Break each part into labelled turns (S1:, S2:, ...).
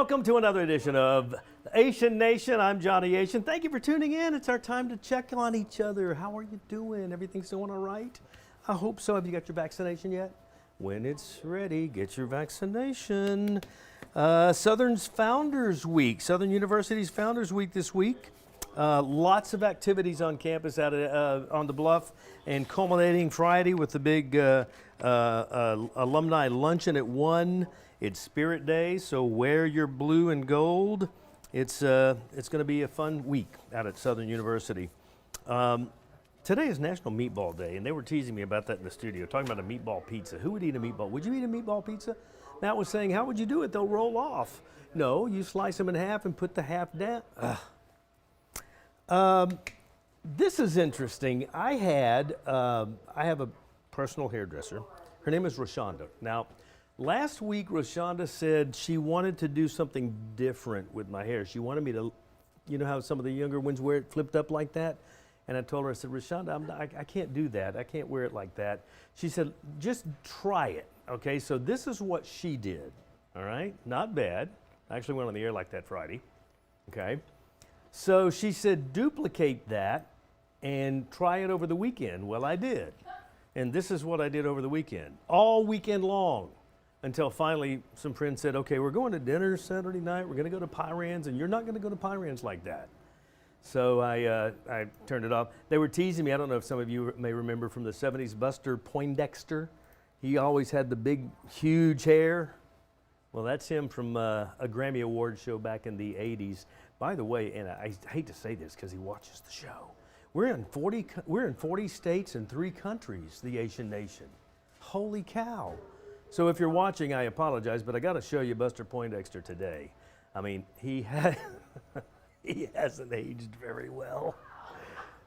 S1: Welcome to another edition of Asian Nation. I'm Johnny Asian. Thank you for tuning in. It's our time to check on each other. How are you doing? Everything's going all right? I hope so. Have you got your vaccination yet? When it's ready, get your vaccination. Southern's Founders Week, Southern University's Founders Week this week. Lots of activities on campus out on the bluff, and culminating Friday with the big alumni luncheon at 1. It's Spirit Day, so wear your blue and gold. It's going to be a fun week out at Southern University. Today is National Meatball Day, and they were teasing me about that in the studio, talking about a meatball pizza. Who would eat a meatball? Would you eat a meatball pizza? Matt was saying, how would you do it? They'll roll off. No, you slice them in half and put the half down. This is interesting. I have a personal hairdresser. Her name is Rashonda. Now, last week, Rashonda said she wanted to do something different with my hair. She wanted me to, you know how some of the younger ones wear it flipped up like that? And I told her, I said, Rashonda, I can't do that. I can't wear it like that. She said, just try it. Okay, so this is what she did. All right, not bad. I actually went on the air like that Friday. Okay, so she said, duplicate that and try it over the weekend. Well, I did. And this is what I did over the weekend, all weekend long. Until finally some friends said, okay, we're going to dinner Saturday night. We're going to go to Pyran's, and you're not going to go to Pyran's like that. So I turned it off. They were teasing me. I don't know if some of you may remember from the 70s, Buster Poindexter. He always had the big, huge hair. Well, that's him from a Grammy Award show back in the 80s. By the way, and I hate to say this because he watches the show, we're in 40 states and 3 countries, the Asian Nation. Holy cow. So if you're watching, I apologize, but I got to show you Buster Poindexter today. I mean, he hasn't aged very well.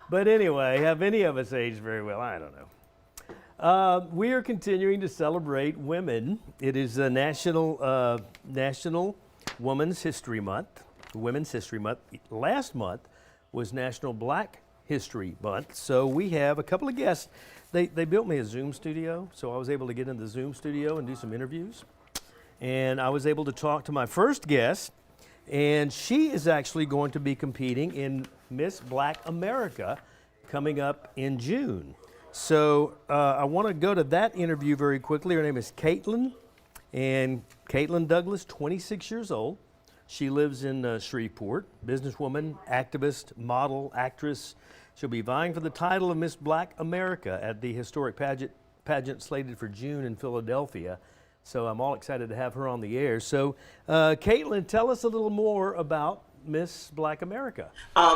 S1: But anyway, have any of us aged very well? I don't know. We are continuing to celebrate women. It is a National Women's History Month. Women's History Month. Last month was National Black History Month. So we have a couple of guests. They built me a Zoom studio, so I was able to get in the Zoom studio and do some interviews. And I was able to talk to my first guest, and she is actually going to be competing in Miss Black America coming up in June. So I want to go to that interview very quickly. Her name is Caitlin, and Caitlin Douglas, 26 years old. She lives in Shreveport, businesswoman, activist, model, actress. She'll be vying for the title of Miss Black America at the historic pageant slated for June in Philadelphia. So I'm all excited to have her on the air. So Caitlin, tell us a little more about Miss Black America.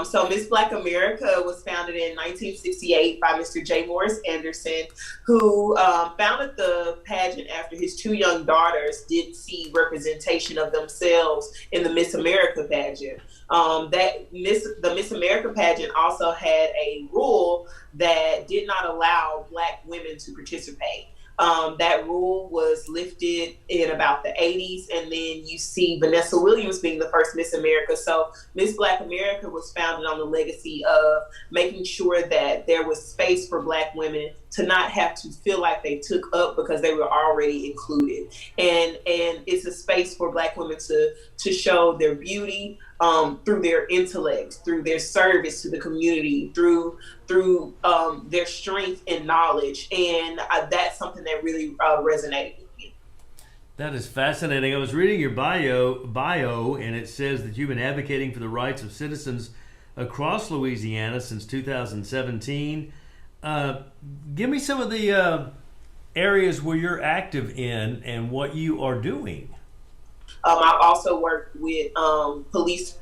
S2: So Miss Black America was founded in 1968 by Mr. J. Morris Anderson, who founded the pageant after his 2 young daughters didn't see representation of themselves in the Miss America pageant. The Miss America pageant also had a rule that did not allow Black women to participate. That rule was lifted in about the 80s, and then you see Vanessa Williams being the first Miss America. So Miss Black America was founded on the legacy of making sure that there was space for Black women to not have to feel like they took up because they were already included. And it's a space for Black women to show their beauty through their intellect, through their service to the community, through their strength and knowledge. And that's something that really resonated with me.
S1: That is fascinating. I was reading your bio, and it says that you've been advocating for the rights of citizens across Louisiana since 2017. Give me some of the areas where you're active in and what you are doing.
S2: I've also worked with police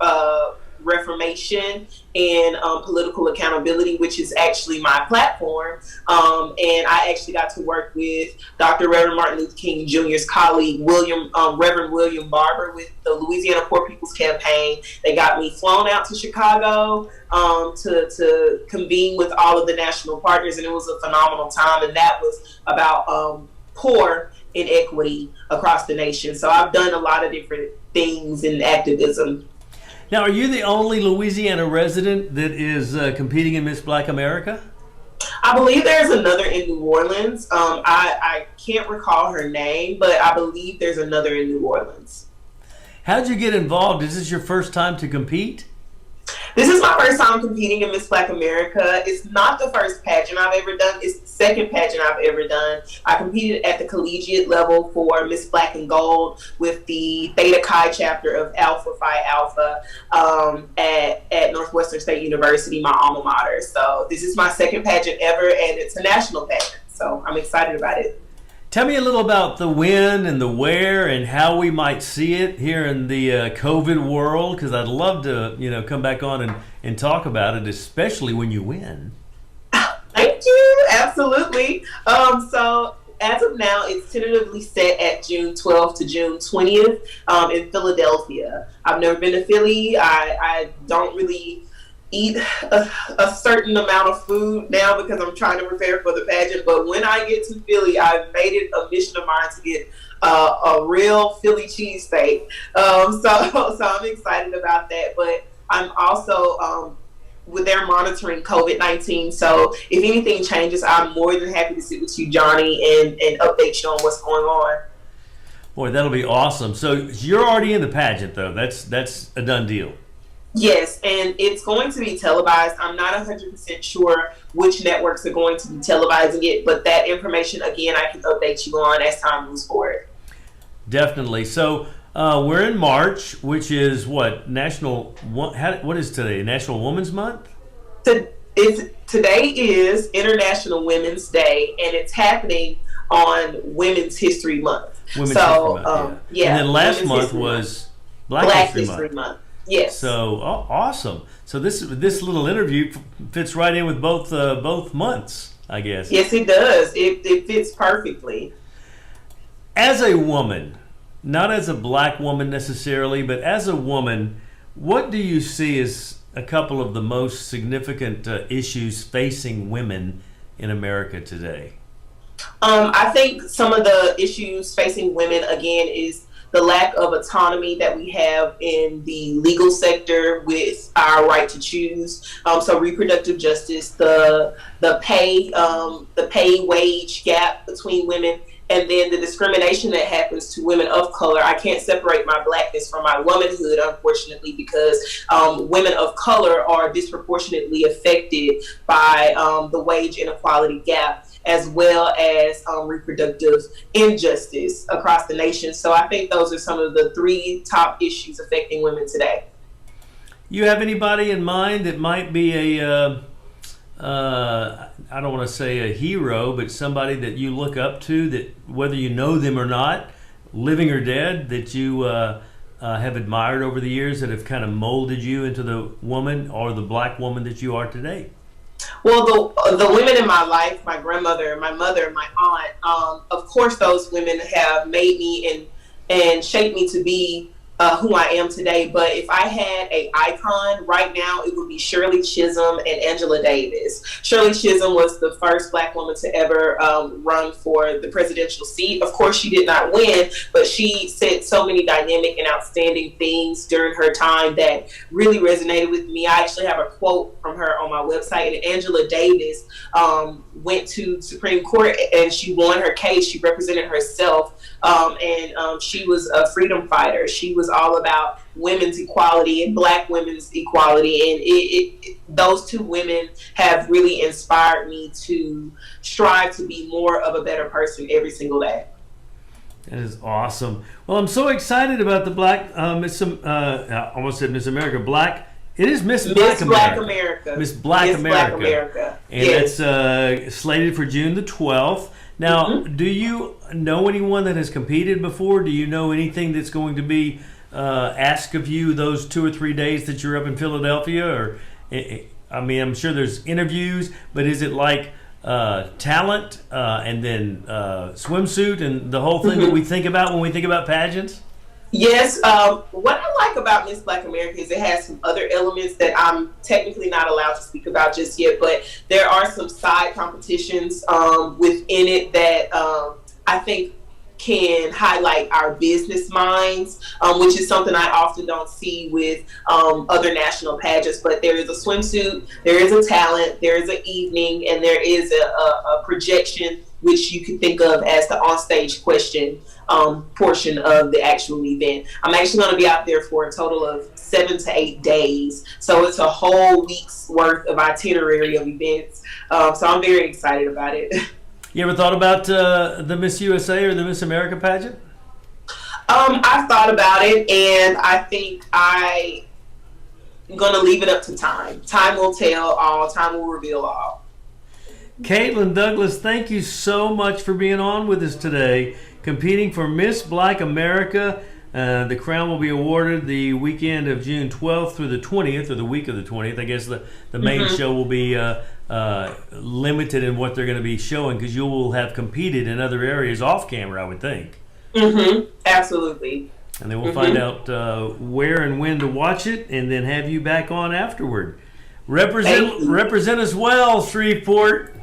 S2: reformation and political accountability, which is actually my platform. And I actually got to work with Dr. Reverend Martin Luther King Jr.'s colleague, Reverend William Barber, with the Louisiana Poor People's Campaign. They got me flown out to Chicago to convene with all of the national partners, and it was a phenomenal time. And that was about poor inequity across the nation. So I've done a lot of different things in activism.
S1: Now, are you the only Louisiana resident that is competing in Miss Black America?
S2: I believe there's another in New Orleans. I can't recall her name, but I believe there's another in New Orleans.
S1: How'd you get involved? Is this your first time to compete?
S2: This is my first time competing in Miss Black America. It's not the first pageant I've ever done. It's the second pageant I've ever done. I competed at the collegiate level for Miss Black and Gold with the Theta Chi chapter of Alpha Phi Alpha at Northwestern State University, my alma mater. So this is my second pageant ever, and it's a national pageant. So I'm excited about it.
S1: Tell me a little about the when and the where and how we might see it here in the COVID world, because I'd love to, come back on and talk about it, especially when you win.
S2: Thank you. Absolutely. So as of now, it's tentatively set at June 12th to June 20th in Philadelphia. I've never been to Philly. I don't really eat a certain amount of food now because I'm trying to prepare for the pageant. But when I get to Philly, I've made it a mission of mine to get a real Philly cheesesteak. So I'm excited about that. But I'm also they're monitoring COVID-19. So if anything changes, I'm more than happy to sit with you, Johnny, and update you on what's going on.
S1: Boy, that'll be awesome. So you're already in the pageant, though. That's a done deal.
S2: Yes, and it's going to be televised. I'm not 100% sure which networks are going to be televising it, but that information, again, I can update you on as time moves forward.
S1: Definitely. So we're in March, which is what is today? National Women's Month?
S2: Today is International Women's Day, and it's happening on Women's History Month.
S1: Women's History Month, yeah. And then last month was Black History Month.
S2: Yes.
S1: So awesome. So this little interview fits right in with both months, I guess.
S2: Yes, it does. It fits perfectly.
S1: As a woman, not as a black woman necessarily, but as a woman, what do you see as a couple of the most significant issues facing women in America today?
S2: I think some of the issues facing women, again, is the lack of autonomy that we have in the legal sector with our right to choose. So reproductive justice, the pay wage gap between women, and then the discrimination that happens to women of color. I can't separate my blackness from my womanhood, unfortunately, because women of color are disproportionately affected by the wage inequality gap, as well as reproductive injustice across the nation. So I think those are some of the three top issues affecting women today.
S1: You have anybody in mind that might be I don't want to say a hero, but somebody that you look up to, that whether you know them or not, living or dead, that you have admired over the years, that have kind of molded you into the woman or the black woman that you are today?
S2: Well, the women in my life, my grandmother, my mother, my aunt, of course, those women have made me and shaped me to be who I am today. But if I had an icon right now, it would be Shirley Chisholm and Angela Davis. Shirley Chisholm was the first black woman to ever run for the presidential seat. Of course, she did not win, but she said so many dynamic and outstanding things during her time that really resonated with me. I actually have a quote from her on my website. And Angela Davis went to Supreme Court and she won her case. She represented herself, and she was a freedom fighter. She was all about women's equality and black women's equality, and those two women have really inspired me to strive to be more of a better person every single day.
S1: That is awesome. Well, I'm so excited about the Black I almost said Miss America. Black. It is Miss Black America. Miss Black America. And yes. It's slated for June the 12th. Now, do you know anyone that has competed before? Do you know anything that's going to be asked of you those 2 or 3 days that you're up in Philadelphia? Or, I mean, I'm sure there's interviews, but is it like talent and then swimsuit and the whole thing that we think about when we think about pageants?
S2: Yes. What I like about Miss Black America is it has some other elements that I'm technically not allowed to speak about just yet, but there are some side competitions within it that I think can highlight our business minds, which is something I often don't see with other national pageants. But there is a swimsuit, there is a talent, there is an evening, and there is a projection, which you can think of as the onstage question portion of the actual event. I'm actually going to be out there for a total of 7 to 8 days. So it's a whole week's worth of itinerary of events. So I'm very excited about it.
S1: You ever thought about the Miss USA or the Miss America pageant?
S2: I've thought about it, and I think I'm going to leave it up to time. Time will tell all. Time will reveal all.
S1: Caitlin Douglas, thank you so much for being on with us today, competing for Miss Black America. The crown will be awarded the weekend of June 12th through the 20th, or the week of the 20th. I guess the main show will be limited in what they're going to be showing, because you will have competed in other areas off camera, I would think.
S2: Absolutely.
S1: And then we'll find out where and when to watch it, and then have you back on afterward. Represent us well, Shreveport.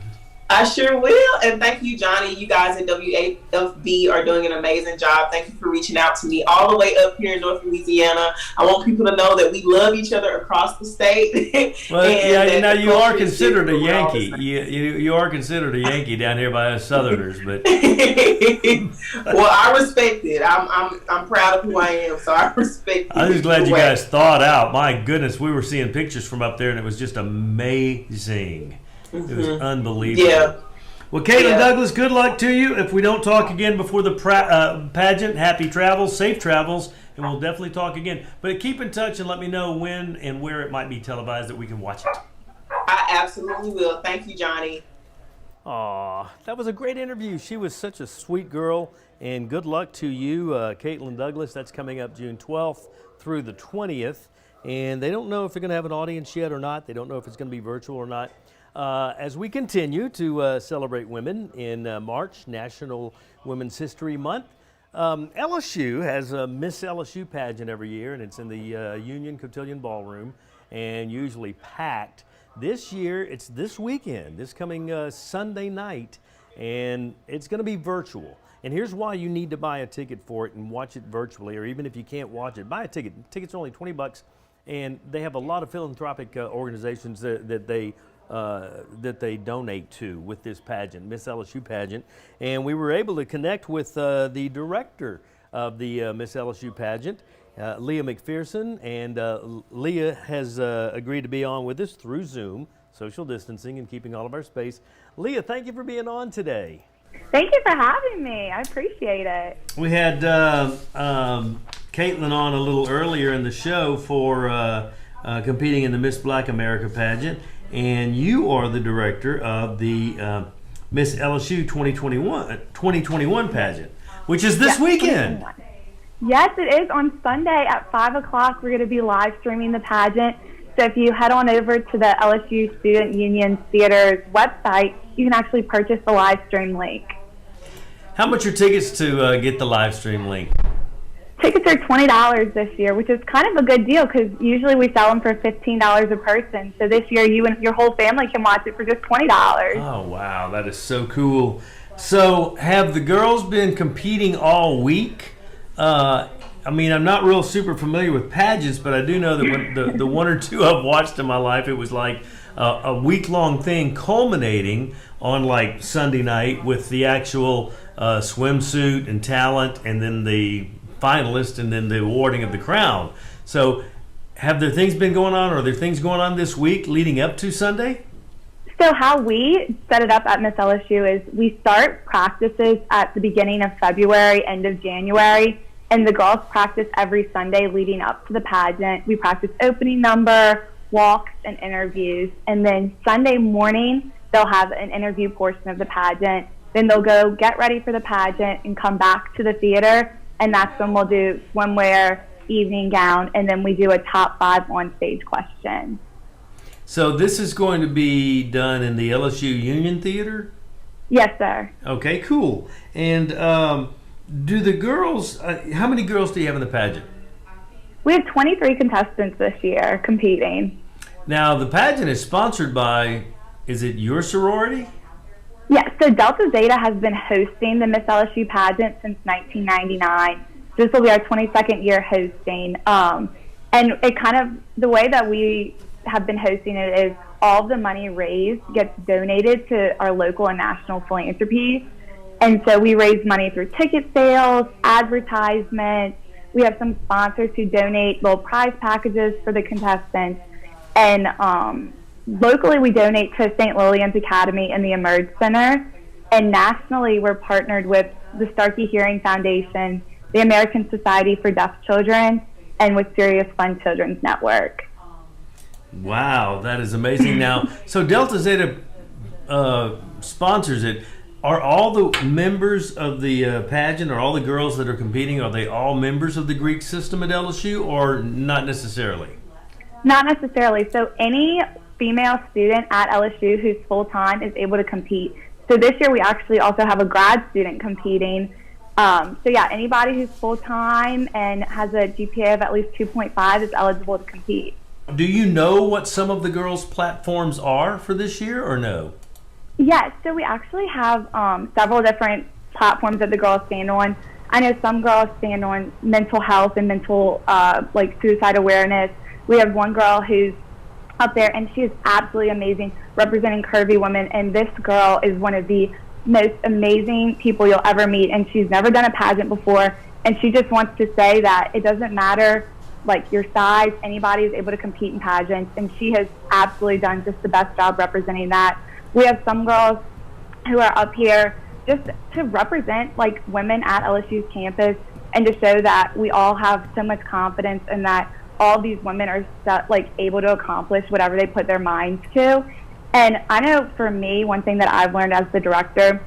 S2: I sure will, and thank you, Johnny. You guys at WAFB are doing an amazing job. Thank you for reaching out to me all the way up here in North Louisiana. I want people to know that we love each other across the state.
S1: Well, yeah, now you are considered a Yankee. You are considered a Yankee down here by us Southerners, but
S2: well, I respect it. I'm proud of who I am, so I respect it.
S1: I'm just glad you guys thought out. My goodness, we were seeing pictures from up there, and it was just amazing. It was unbelievable.
S2: Yeah.
S1: Well, Caitlin Douglas, good luck to you. If we don't talk again before the pageant, happy travels, safe travels, and we'll definitely talk again. But keep in touch and let me know when and where it might be televised that we can watch it.
S2: I absolutely will. Thank you, Johnny.
S1: Aw, that was a great interview. She was such a sweet girl, and good luck to you, Caitlin Douglas. That's coming up June 12th through the 20th, and they don't know if they're going to have an audience yet or not. They don't know if it's going to be virtual or not. As we continue to celebrate women in March, National Women's History Month, LSU has a Miss LSU pageant every year, and it's in the Union Cotillion Ballroom, and usually packed. This year, it's this weekend, this coming Sunday night, and it's going to be virtual. And here's why you need to buy a ticket for it and watch it virtually, or even if you can't watch it, buy a ticket. Tickets are only $20, and they have a lot of philanthropic organizations that they donate to with this pageant, Miss LSU pageant. And we were able to connect with the director of the Miss LSU pageant, Leah McPherson, and Leah has agreed to be on with us through Zoom, social distancing and keeping all of our space. Leah, thank you for being on today.
S3: Thank you for having me. I appreciate it.
S1: We had Caitlin on a little earlier in the show for competing in the Miss Black America pageant. And you are the director of the Miss LSU 2021 pageant, which is this weekend.
S3: Yes, it is on Sunday at 5 o'clock. We're going to be live streaming the pageant. So if you head on over to the LSU Student Union Theater's website, you can actually purchase the live stream link.
S1: How much are tickets to get the live stream link?
S3: Tickets are $20 this year, which is kind of a good deal because usually we sell them for $15 a person. So this year you and your whole family can watch it for just $20.
S1: Oh, wow. That is so cool. So have the girls been competing all week? I mean, I'm not real super familiar with pageants, but I do know that when the one or two I've watched in my life, it was like a week-long thing culminating on like Sunday night with the actual swimsuit and talent, and then the finalist, and then the awarding of the crown. So have there things been going on, or are there things going on this week leading up to Sunday?
S3: So how we set it up at Miss LSU is we start practices at the beginning of February, end of January, and the girls practice every Sunday leading up to the pageant. We practice opening number, walks, and interviews. And then Sunday morning, they'll have an interview portion of the pageant. Then they'll go get ready for the pageant and come back to the theater. And that's when we'll do swimwear, evening gown, and then we do a top 5 on stage question.
S1: So this is going to be done in the LSU Union Theater?
S3: Yes, sir.
S1: Okay, cool. And do the girls, how many girls do you have in the pageant?
S3: We have 23 contestants this year competing.
S1: Now, the pageant is sponsored by, is it your sorority?
S3: Yeah, so Delta Zeta has been hosting the Miss LSU pageant since 1999. This will be our 22nd year hosting. And it kind of, the way that we have been hosting it is all the money raised gets donated to our local and national philanthropies. And so we raise money through ticket sales, advertisements. We have some sponsors who donate little prize packages for the contestants. And locally, we donate to St. Lillian's Academy and the Emerge Center. And nationally, we're partnered with the Starkey Hearing Foundation, the American Society for Deaf Children, and with Serious Fun Children's Network.
S1: Wow, that is amazing. Now, so Delta Zeta sponsors it. Are all the members of the pageant, or all the girls that are competing, are they all members of the Greek system at LSU, or not necessarily?
S3: Not necessarily. So any female student at LSU who's full-time is able to compete. So this year we actually also have a grad student competing. So yeah, anybody who's full-time and has a GPA of at least 2.5 is eligible to compete.
S1: Do you know what some of the girls' platforms are for this year, or no?
S3: Yeah, so we actually have several different platforms that the girls stand on. I know some girls stand on mental health and mental, like suicide awareness. We have one girl who's up there, and she is absolutely amazing, representing curvy women. And this girl is one of the most amazing people you'll ever meet, and she's never done a pageant before. And she just wants to say that it doesn't matter, like, your size, anybody is able to compete in pageants. And she has absolutely done just the best job representing that. We have some girls who are up here just to represent, like, women at LSU's campus, and to show that we all have so much confidence and that all these women are like able to accomplish whatever they put their minds to. And I know for me, one thing that I've learned as the director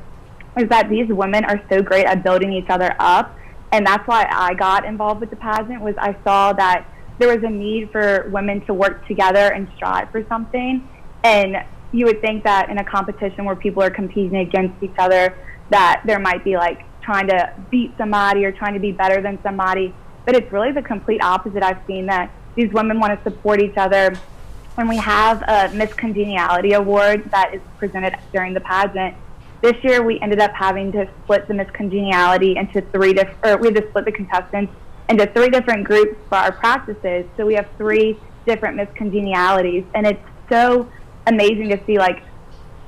S3: is that these women are so great at building each other up. And that's why I got involved with the pageant, was I saw that there was a need for women to work together and strive for something. And you would think that in a competition where people are competing against each other, that there might be like trying to beat somebody or trying to be better than somebody. But it's really the complete opposite. I've seen that these women want to support each other. And we have a Miss Congeniality award that is presented during the pageant. This year we ended up having to split the Miss Congeniality into we had to split the contestants into 3 different groups for our practices. So we have 3 different Miss Congenialities. And it's so amazing to see. Like,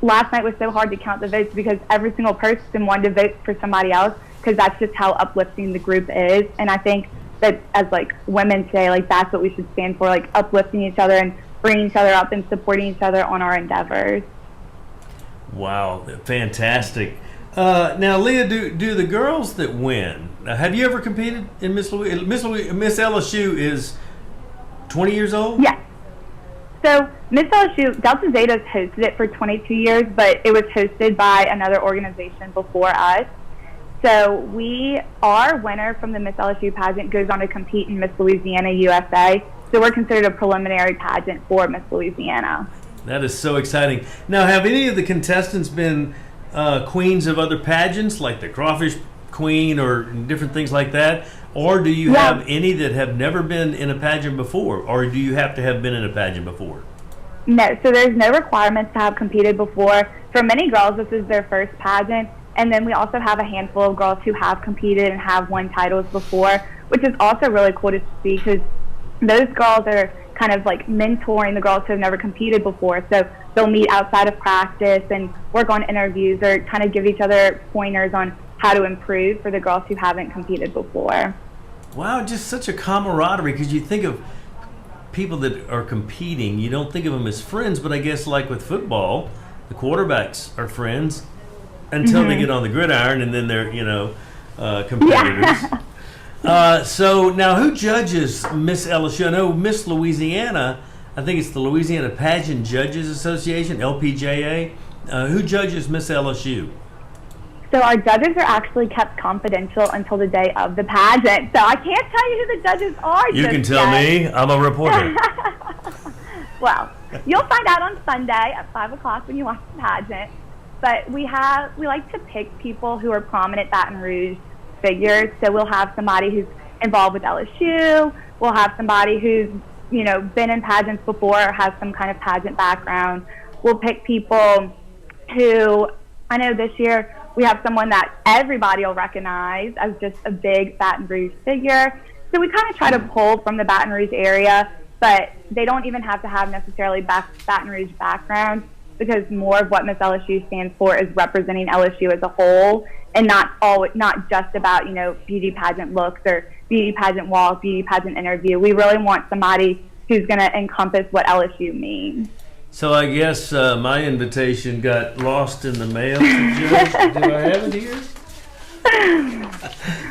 S3: last night was so hard to count the votes because every single person wanted to vote for somebody else, because that's just how uplifting the group is. And I think that as like women today, like, that's what we should stand for, like uplifting each other and bringing each other up and supporting each other on our endeavors.
S1: Wow, fantastic. Now, Leah, do the girls that win, have you ever competed in Miss LSU is 20 years old?
S3: Yes. So Miss LSU, Delta Zeta has hosted it for 22 years, but it was hosted by another organization before us. So our winner from the Miss LSU pageant goes on to compete in Miss Louisiana USA. So we're considered a preliminary pageant for Miss Louisiana.
S1: That is so exciting. Now, have any of the contestants been queens of other pageants, like the Crawfish Queen or different things like that? Or do you have any that have never been in a pageant before? Or do you have to have been in a pageant before?
S3: No, so there's no requirements to have competed before. For many girls, this is their first pageant. And then we also have a handful of girls who have competed and have won titles before, which is also really cool to see, because those girls are kind of like mentoring the girls who have never competed before. So they'll meet outside of practice and work on interviews, or kind of give each other pointers on how to improve for the girls who haven't competed before.
S1: Wow, just such a camaraderie, because you think of people that are competing, you don't think of them as friends, but I guess like with football, the quarterbacks are friends until they get on the gridiron, and then they're, competitors.
S3: Yeah.
S1: So now, who judges Miss LSU? I know Miss Louisiana, I think it's the Louisiana Pageant Judges Association, LPJA. Who judges Miss LSU?
S3: So our judges are actually kept confidential until the day of the pageant. So I can't tell you who the judges are.
S1: You can tell me. I'm a reporter.
S3: Well, you'll find out on Sunday at 5 o'clock when you watch the pageant. But we like to pick people who are prominent Baton Rouge figures. So we'll have somebody who's involved with LSU. We'll have somebody who's, been in pageants before or has some kind of pageant background. We'll pick people who I know this year we have someone that everybody will recognize as just a big Baton Rouge figure. So we kind of try to pull from the Baton Rouge area, but they don't even have to have necessarily Baton Rouge background, because more of what Miss LSU stands for is representing LSU as a whole, and not just about, you know, beauty pageant looks or beauty pageant walk, beauty pageant interview. We really want somebody who's going to encompass what LSU means.
S1: So I guess my invitation got lost in the mail to Judge. Do I have it here?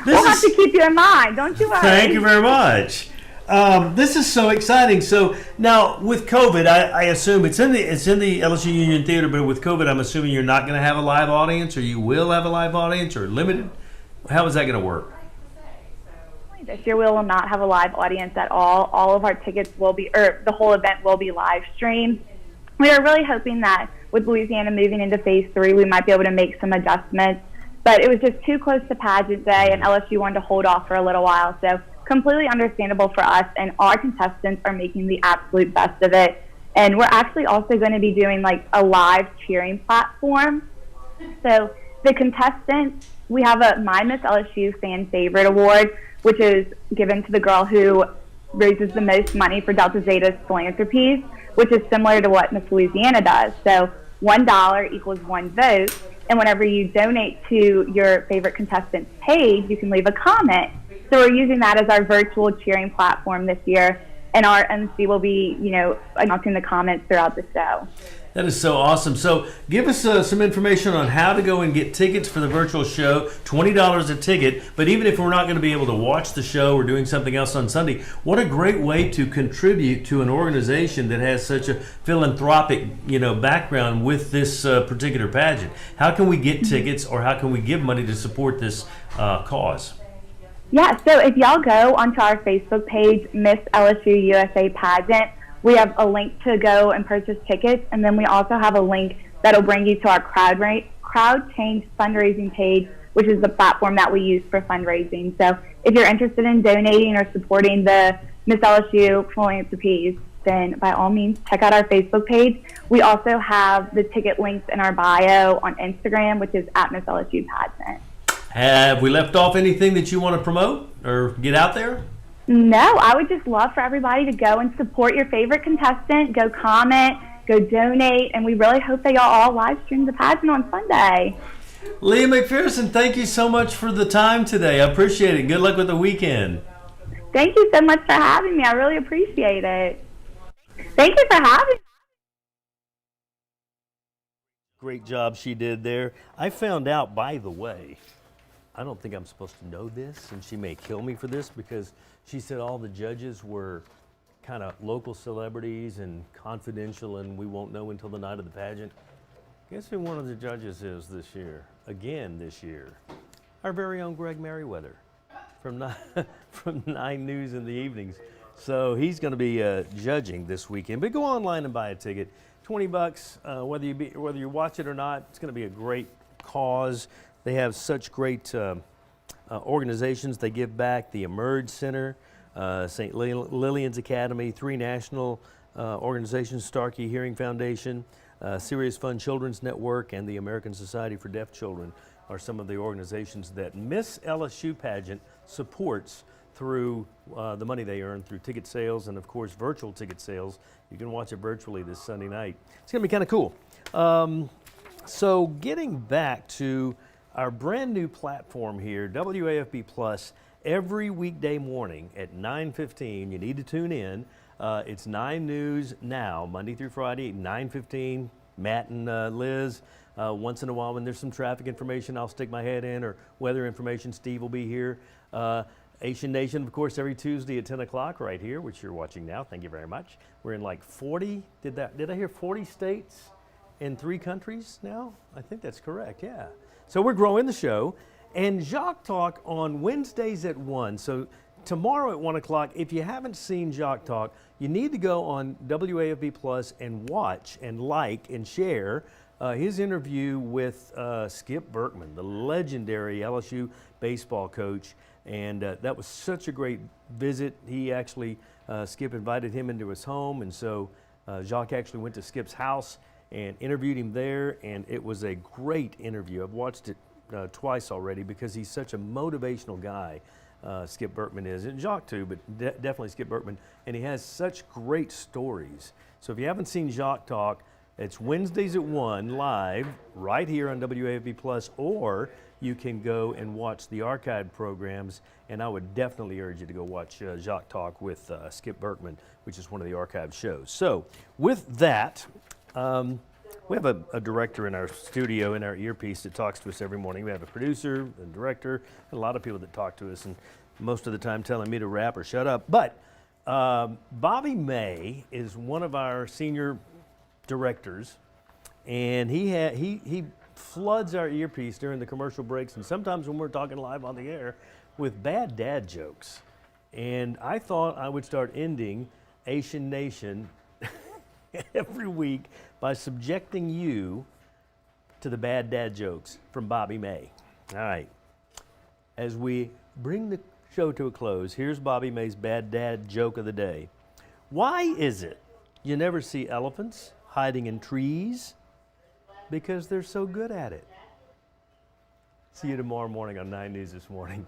S3: We'll have to keep you in mind. Don't you worry.
S1: Thank you very much. This is so exciting. So now with COVID, I assume it's in the LSU Union Theater, but with COVID, I'm assuming you're not going to have a live audience, or you will have a live audience, or limited. How is that going to work?
S3: This year we will not have a live audience at all. All of our tickets will be, or the whole event will be live streamed. We are really hoping that with Louisiana moving into phase 3, we might be able to make some adjustments. But it was just too close to pageant day, and LSU wanted to hold off for a little while. So completely understandable for us, and our contestants are making the absolute best of it. And we're actually also going to be doing like a live cheering platform. So the contestants, we have a My Miss LSU Fan Favorite Award, which is given to the girl who raises the most money for Delta Zeta's philanthropies, which is similar to what Miss Louisiana does. So $1 equals 1 vote, and whenever you donate to your favorite contestant's page, you can leave a comment. So we're using that as our virtual cheering platform this year, and our MC will be, you know, announcing the comments throughout the show.
S1: That is so awesome. So give us some information on how to go and get tickets for the virtual show. $20 a ticket. But even if we're not going to be able to watch the show or doing something else on Sunday, what a great way to contribute to an organization that has such a philanthropic, you know, background with this particular pageant. How can we get tickets, or how can we give money to support this cause?
S3: Yeah, so if y'all go onto our Facebook page, Miss LSU USA Pageant, we have a link to go and purchase tickets, and then we also have a link that'll bring you to our Crowd Change fundraising page, which is the platform that we use for fundraising. So if you're interested in donating or supporting the Miss LSU philanthropies, then by all means, check out our Facebook page. We also have the ticket links in our bio on Instagram, which is at Miss LSU Pageant.
S1: Have we left off anything that you want to promote or get out there?
S3: No, I would just love for everybody to go and support your favorite contestant, go comment, go donate, and we really hope that y'all all live stream the pageant on Sunday.
S1: Leah McPherson, thank you so much for the time today. I appreciate it. Good luck with the weekend.
S3: Thank you so much for having me. I really appreciate it. Thank you for having me.
S1: Great job she did there. I found out, by the way, I don't think I'm supposed to know this, and she may kill me for this, because she said all the judges were kind of local celebrities and confidential, and we won't know until the night of the pageant. Guess who one of the judges is this year? Again this year. Our very own Greg Merriweather from 9 News in the evenings. So he's going to be judging this weekend. But go online and buy a ticket. $20, whether you watch it or not. It's going to be a great cause. They have such great organizations. They give back: the Emerge Center, St. Lillian's Academy, 3 national organizations: Starkey Hearing Foundation, Serious Fun Children's Network, and the American Society for Deaf Children are some of the organizations that Miss LSU Pageant supports through the money they earn through ticket sales, and of course virtual ticket sales. You can watch it virtually this Sunday night. It's going to be kind of cool. So getting back to our brand new platform here, WAFB Plus, every weekday morning at 9:15, you need to tune in. It's 9 News now, Monday through Friday, 9:15. Matt and Liz. Once in a while when there's some traffic information, I'll stick my head in, or weather information, Steve will be here. Asian Nation, of course, every Tuesday at 10 o'clock right here, which you're watching now. Thank you very much. We're in like 40, did I hear 40 states in 3 countries now? I think that's correct, yeah. So we're growing the show. And Jacques Talk on Wednesdays at 1. So tomorrow at 1 o'clock, if you haven't seen Jacques Talk, you need to go on WAFB Plus and watch and like and share his interview with Skip Berkman, the legendary LSU baseball coach. And that was such a great visit. He actually, Skip invited him into his home, and so Jacques actually went to Skip's house and interviewed him there, and it was a great interview. I've watched it twice already because he's such a motivational guy. Skip Bertman is, and Jacques too, but definitely Skip Bertman, and he has such great stories. So if you haven't seen Jacques talk, it's Wednesdays at 1 live right here on WAFB Plus, or you can go and watch the archived programs, and I would definitely urge you to go watch Jacques talk with Skip Bertman, which is one of the archived shows. So with that, we have a director in our studio, in our earpiece, that talks to us every morning. We have a producer, a director, and a lot of people that talk to us, and most of the time telling me to rap or shut up. But Bobby May is one of our senior directors, and he floods our earpiece during the commercial breaks, and sometimes when we're talking live on the air, with bad dad jokes. And I thought I would start ending Asian Nation every week by subjecting you to the bad dad jokes from Bobby May. All right. As we bring the show to a close, here's Bobby May's bad dad joke of the day. Why is it you never see elephants hiding in trees? Because they're so good at it. See you tomorrow morning on 9 News This Morning.